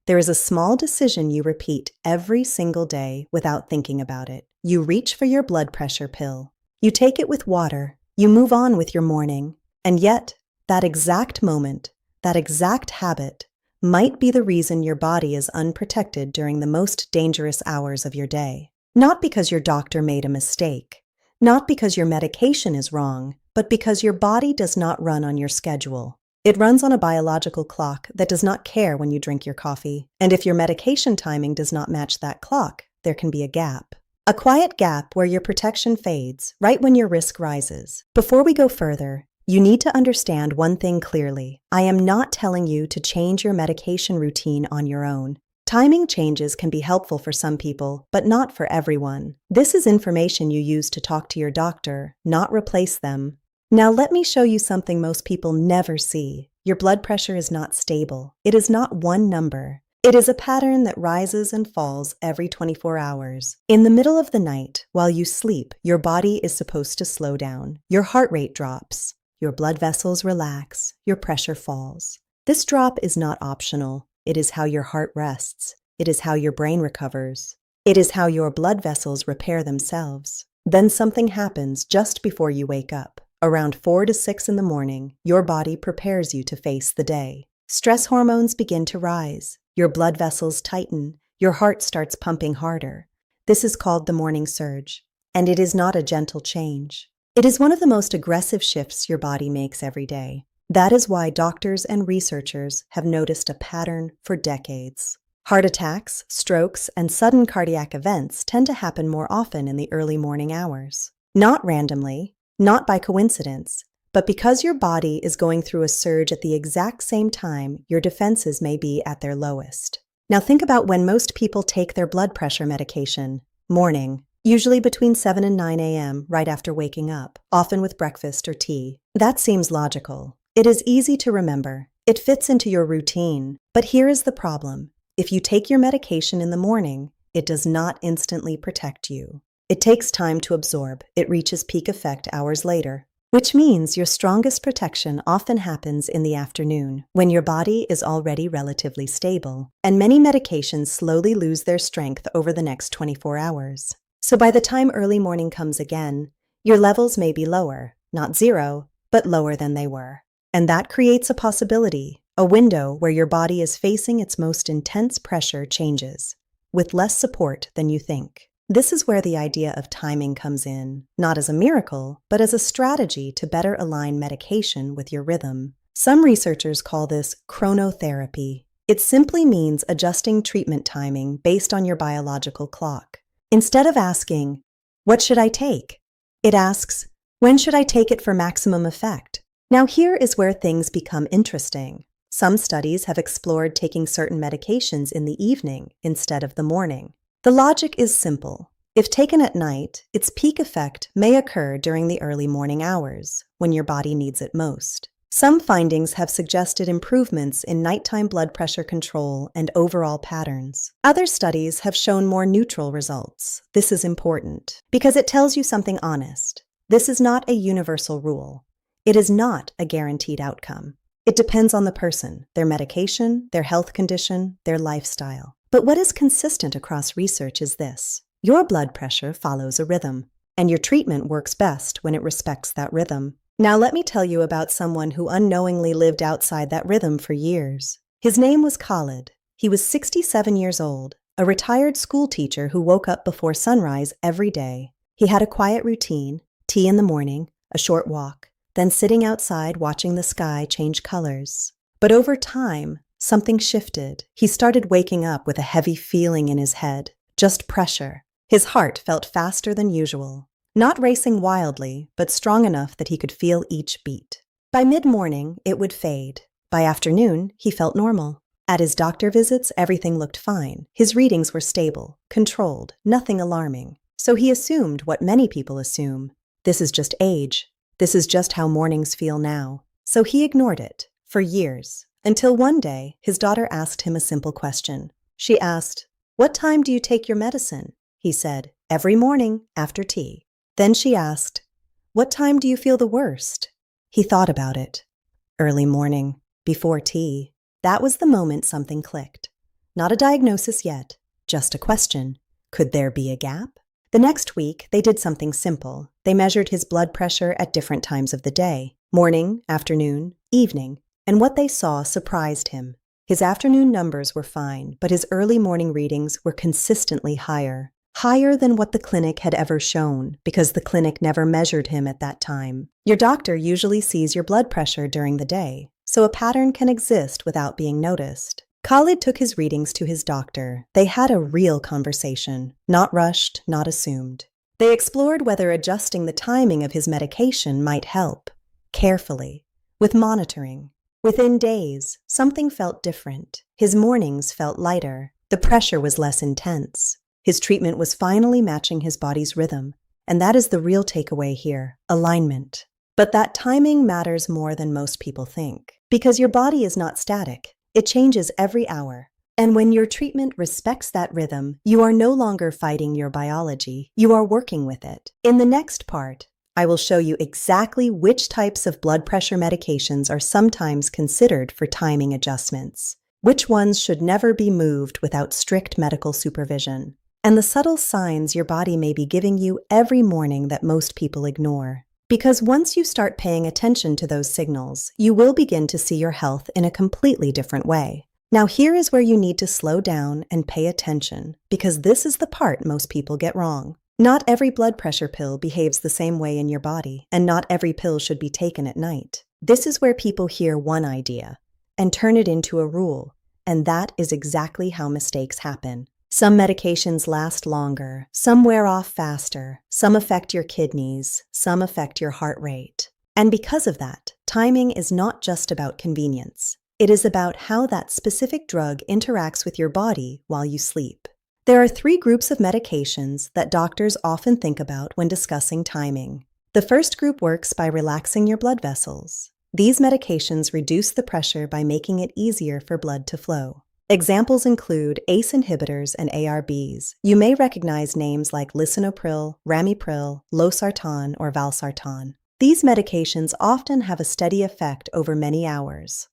There is a small decision you repeat every single day without thinking about it. You reach for your blood pressure pill. You take it with water. You move on with your morning. And yet, that exact moment, that exact habit, might be the reason your body is unprotected during the most dangerous hours of your day. Not because your doctor made a mistake, not because your medication is wrong, but because your body does not run on your schedule. It runs on a biological clock that does not care when you drink your coffee. And if your medication timing does not match that clock, there can be a gap. A quiet gap where your protection fades right when your risk rises. Before we go further, you need to understand one thing clearly. I am not telling you to change your medication routine on your own. Timing changes can be helpful for some people, but not for everyone. This is information you use to talk to your doctor, not replace them. Now let me show you something most people never see. Your blood pressure is not stable. It is not one number. It is a pattern that rises and falls every 24 hours. In the middle of the night, while you sleep, your body is supposed to slow down. Your heart rate drops. Your blood vessels relax. Your pressure falls. This drop is not optional. It is how your heart rests. It is how your brain recovers. It is how your blood vessels repair themselves. Then something happens just before you wake up. Around 4 to 6 in the morning, your body prepares you to face the day. Stress hormones begin to rise. Your blood vessels tighten. Your heart starts pumping harder. This is called the morning surge, and it is not a gentle change. It is one of the most aggressive shifts your body makes every day. That is why doctors and researchers have noticed a pattern for decades. Heart attacks, strokes, and sudden cardiac events tend to happen more often in the early morning hours. Not randomly, not by coincidence, but because your body is going through a surge at the exact same time your defenses may be at their lowest. Now think about when most people take their blood pressure medication. Morning. Usually between 7 and 9 a.m., right after waking up, often with breakfast or tea. That seems logical. It is easy to remember. It fits into your routine. But here is the problem. If you take your medication in the morning, it does not instantly protect you. It takes time to absorb. It reaches peak effect hours later, which means your strongest protection often happens in the afternoon, when your body is already relatively stable, and many medications slowly lose their strength over the next 24 hours. So by the time early morning comes again, your levels may be lower, not zero, but lower than they were. And that creates a possibility, a window where your body is facing its most intense pressure changes, with less support than you think. This is where the idea of timing comes in, not as a miracle, but as a strategy to better align medication with your rhythm. Some researchers call this chronotherapy. It simply means adjusting treatment timing based on your biological clock. Instead of asking, "What should I take?" it asks, "When should I take it for maximum effect?" Now here is where things become interesting. Some studies have explored taking certain medications in the evening instead of the morning. The logic is simple. If taken at night, its peak effect may occur during the early morning hours, when your body needs it most. Some findings have suggested improvements in nighttime blood pressure control and overall patterns. Other studies have shown more neutral results. This is important because it tells you something honest. This is not a universal rule. It is not a guaranteed outcome. It depends on the person, their medication, their health condition, their lifestyle. But what is consistent across research is this. Your blood pressure follows a rhythm, and your treatment works best when it respects that rhythm. Now let me tell you about someone who unknowingly lived outside that rhythm for years. His name was Khalid. He was 67 years old, a retired school teacher who woke up before sunrise every day. He had a quiet routine, tea in the morning, a short walk, then sitting outside watching the sky change colors. But over time, something shifted. He started waking up with a heavy feeling in his head, just pressure. His heart felt faster than usual. Not racing wildly, but strong enough that he could feel each beat. By mid-morning, it would fade. By afternoon, he felt normal. At his doctor visits, everything looked fine. His readings were stable, controlled, nothing alarming. So he assumed what many people assume. This is just age. This is just how mornings feel now. So he ignored it, for years, until one day, his daughter asked him a simple question. She asked, "What time do you take your medicine?" He said, "Every morning, after tea." Then she asked, "What time do you feel the worst?" He thought about it. Early morning, before tea. That was the moment something clicked. Not a diagnosis yet, just a question. Could there be a gap? The next week, they did something simple. They measured his blood pressure at different times of the day, morning, afternoon, evening, and what they saw surprised him. His afternoon numbers were fine, but his early morning readings were consistently higher than what the clinic had ever shown, because the clinic never measured him at that time. Your doctor usually sees your blood pressure during the day, so a pattern can exist without being noticed. Khalid took his readings to his doctor. They had a real conversation, not rushed, not assumed. They explored whether adjusting the timing of his medication might help, carefully, with monitoring. Within days, something felt different. His mornings felt lighter. The pressure was less intense. His treatment was finally matching his body's rhythm, and that is the real takeaway here, alignment. But that timing matters more than most people think, because your body is not static. It changes every hour. And when your treatment respects that rhythm, you are no longer fighting your biology, you are working with it. In the next part, I will show you exactly which types of blood pressure medications are sometimes considered for timing adjustments, which ones should never be moved without strict medical supervision, and the subtle signs your body may be giving you every morning that most people ignore. Because once you start paying attention to those signals, you will begin to see your health in a completely different way. Now here is where you need to slow down and pay attention, because this is the part most people get wrong. Not every blood pressure pill behaves the same way in your body, and not every pill should be taken at night. This is where people hear one idea and turn it into a rule, and that is exactly how mistakes happen. Some medications last longer, some wear off faster, some affect your kidneys, some affect your heart rate. And because of that, timing is not just about convenience. It is about how that specific drug interacts with your body while you sleep. There are 3 groups of medications that doctors often think about when discussing timing. The first group works by relaxing your blood vessels. These medications reduce the pressure by making it easier for blood to flow. Examples include ACE inhibitors and ARBs. You may recognize names like lisinopril, ramipril, losartan, or valsartan. These medications often have a steady effect over many hours.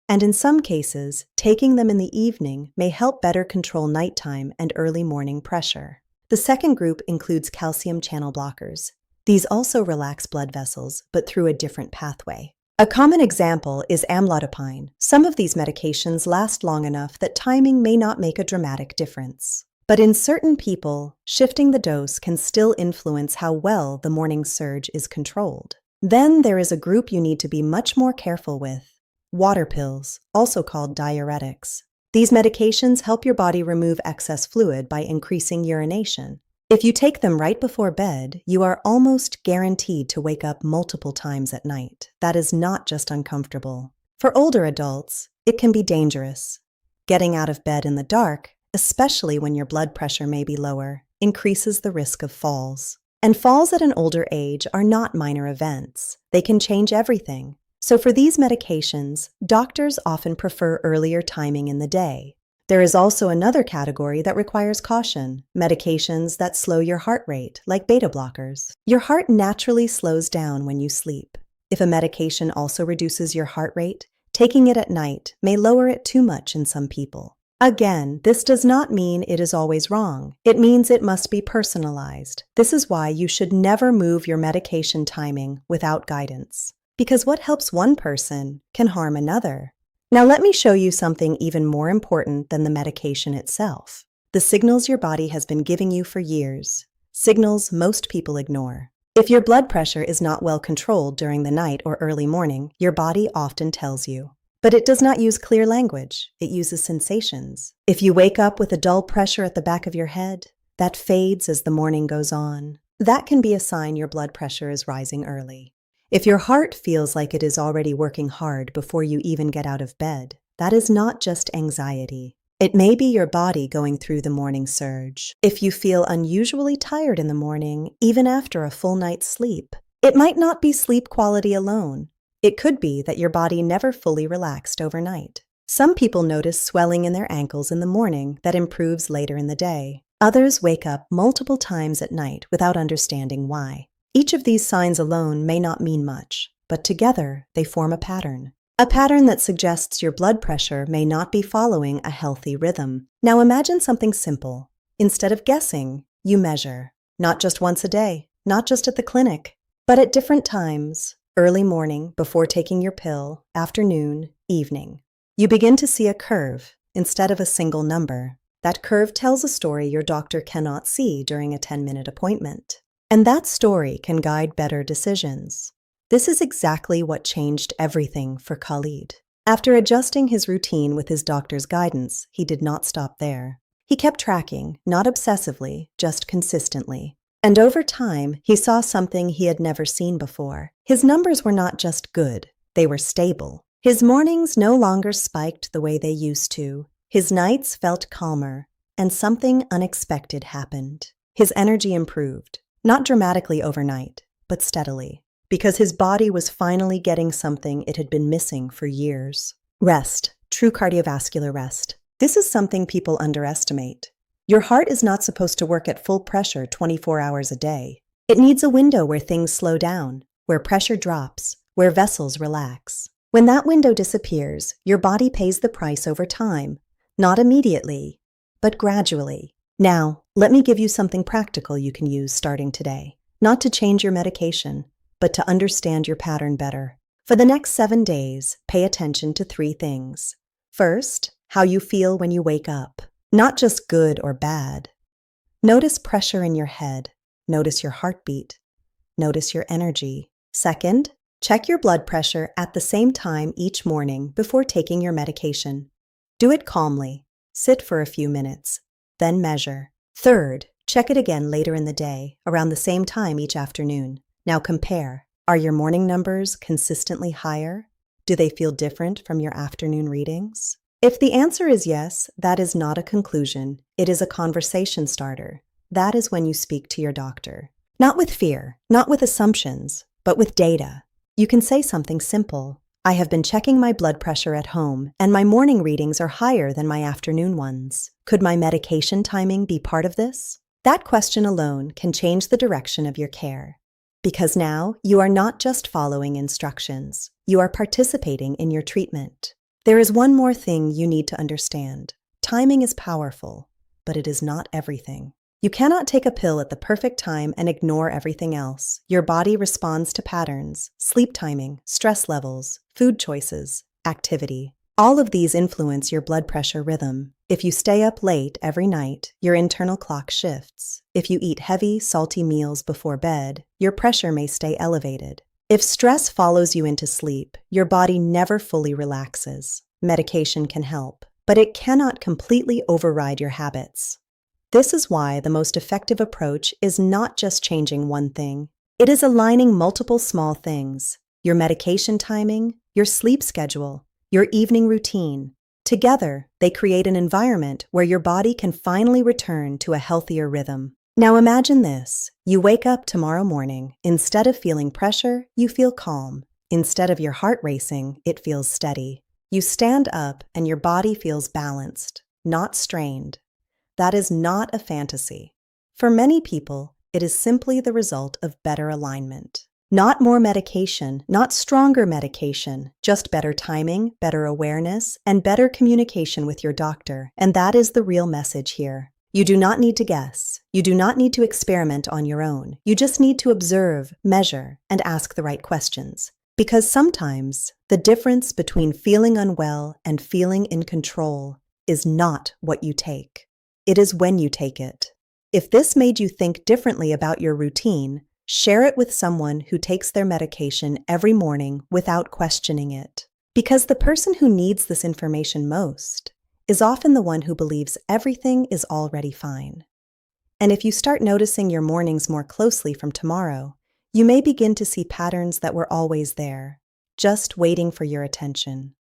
And in some cases, taking them in the evening may help better control nighttime and early morning pressure. The second group includes calcium channel blockers. These also relax blood vessels, but through a different pathway. A common example is amlodipine. Some of these medications last long enough that timing may not make a dramatic difference. But in certain people, shifting the dose can still influence how well the morning surge is controlled. Then there is a group you need to be much more careful with: water pills, also called diuretics. These medications help your body remove excess fluid by increasing urination. If you take them right before bed, you are almost guaranteed to wake up multiple times at night. That is not just uncomfortable. For older adults, it can be dangerous. Getting out of bed in the dark, especially when your blood pressure may be lower, increases the risk of falls. And falls at an older age are not minor events. They can change everything. So for these medications, doctors often prefer earlier timing in the day. There is also another category that requires caution: medications that slow your heart rate, like beta blockers. Your heart naturally slows down when you sleep. If a medication also reduces your heart rate, taking it at night may lower it too much in some people. Again, this does not mean it is always wrong. It means it must be personalized. This is why you should never move your medication timing without guidance, because what helps one person can harm another. Now let me show you something even more important than the medication itself: the signals your body has been giving you for years, signals most people ignore. If your blood pressure is not well controlled during the night or early morning, your body often tells you. But it does not use clear language, it uses sensations. If you wake up with a dull pressure at the back of your head, that fades as the morning goes on. That can be a sign your blood pressure is rising early. If your heart feels like it is already working hard before you even get out of bed, that is not just anxiety. It may be your body going through the morning surge. If you feel unusually tired in the morning, even after a full night's sleep, it might not be sleep quality alone. It could be that your body never fully relaxed overnight. Some people notice swelling in their ankles in the morning that improves later in the day. Others wake up multiple times at night without understanding why. Each of these signs alone may not mean much, but together they form a pattern. A pattern that suggests your blood pressure may not be following a healthy rhythm. Now imagine something simple. Instead of guessing, you measure. Not just once a day, not just at the clinic, but at different times. Early morning, before taking your pill, afternoon, evening. You begin to see a curve instead of a single number. That curve tells a story your doctor cannot see during a 10-minute appointment. And that story can guide better decisions. This is exactly what changed everything for Khalid. After adjusting his routine with his doctor's guidance, he did not stop there. He kept tracking, not obsessively, just consistently. And over time, he saw something he had never seen before. His numbers were not just good, they were stable. His mornings no longer spiked the way they used to. His nights felt calmer, and something unexpected happened. His energy improved, not dramatically overnight, but steadily. Because his body was finally getting something it had been missing for years. Rest, true cardiovascular rest. This is something people underestimate. Your heart is not supposed to work at full pressure 24 hours a day. It needs a window where things slow down, where pressure drops, where vessels relax. When that window disappears, your body pays the price over time, not immediately, but gradually. Now, let me give you something practical you can use starting today. Not to change your medication, but to understand your pattern better. For the next 7 days, pay attention to 3 things. First, how you feel when you wake up. Not just good or bad. Notice pressure in your head. Notice your heartbeat. Notice your energy. Second, check your blood pressure at the same time each morning before taking your medication. Do it calmly. Sit for a few minutes, then measure. Third, check it again later in the day, around the same time each afternoon. Now compare. Are your morning numbers consistently higher? Do they feel different from your afternoon readings? If the answer is yes, that is not a conclusion. It is a conversation starter. That is when you speak to your doctor. Not with fear, not with assumptions, but with data. You can say something simple. I have been checking my blood pressure at home, and my morning readings are higher than my afternoon ones. Could my medication timing be part of this? That question alone can change the direction of your care. Because now you are not just following instructions, you are participating in your treatment. There is one more thing you need to understand. Timing is powerful, but it is not everything. You cannot take a pill at the perfect time and ignore everything else. Your body responds to patterns, sleep timing, stress levels, food choices, activity. All of these influence your blood pressure rhythm. If you stay up late every night, your internal clock shifts. If you eat heavy, salty meals before bed, your pressure may stay elevated. If stress follows you into sleep, your body never fully relaxes. Medication can help, but it cannot completely override your habits. This is why the most effective approach is not just changing one thing. It is aligning multiple small things: your medication timing, your sleep schedule, your evening routine. Together, they create an environment where your body can finally return to a healthier rhythm. Now imagine this. You wake up tomorrow morning. Instead of feeling pressure, you feel calm. Instead of your heart racing, it feels steady. You stand up and your body feels balanced, not strained. That is not a fantasy. For many people, it is simply the result of better alignment. Not more medication, not stronger medication, just better timing, better awareness, and better communication with your doctor. And that is the real message here. You do not need to guess. You do not need to experiment on your own. You just need to observe, measure, and ask the right questions. Because sometimes the difference between feeling unwell and feeling in control is not what you take. It is when you take it. If this made you think differently about your routine, share it with someone who takes their medication every morning without questioning it. Because the person who needs this information most is often the one who believes everything is already fine. And if you start noticing your mornings more closely from tomorrow, you may begin to see patterns that were always there, just waiting for your attention.